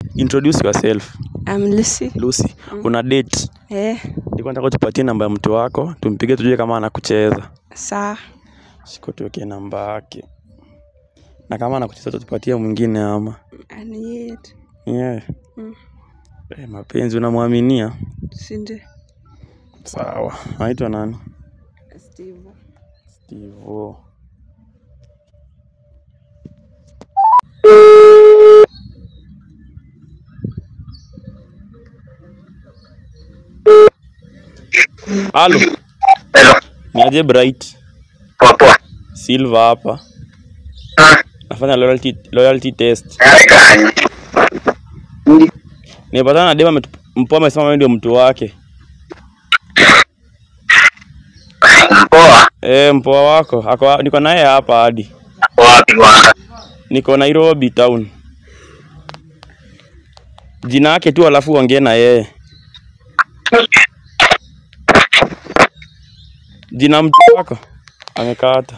Introduce yourself. I'm Lucy. Lucy, una date? Nilikuwa nataka tupatie namba ya mtu wako, tumpige tujue kama anakucheza. Sawa. Shiko tuweke namba yake. Na kama anakucheza tupatie mwingine ama. Aniet. Yeah. Mapenzi unamwaminia? Sinde. Sawa. Anaitwa nani? Steve. Steve. Halo. Hello. Niaje Bright? Poa. Silva hapa. Nafanya loyalty test. Gani? Nimepatana na dema mpoa amesema wewe ndio mtu wake. Mpoa? Mpoa wako. Niko naye hapa hadi. Wapi bwana? Niko Nairobi town. Jina yake tu alafu ongea na yeye. Jina mtu wako amekata.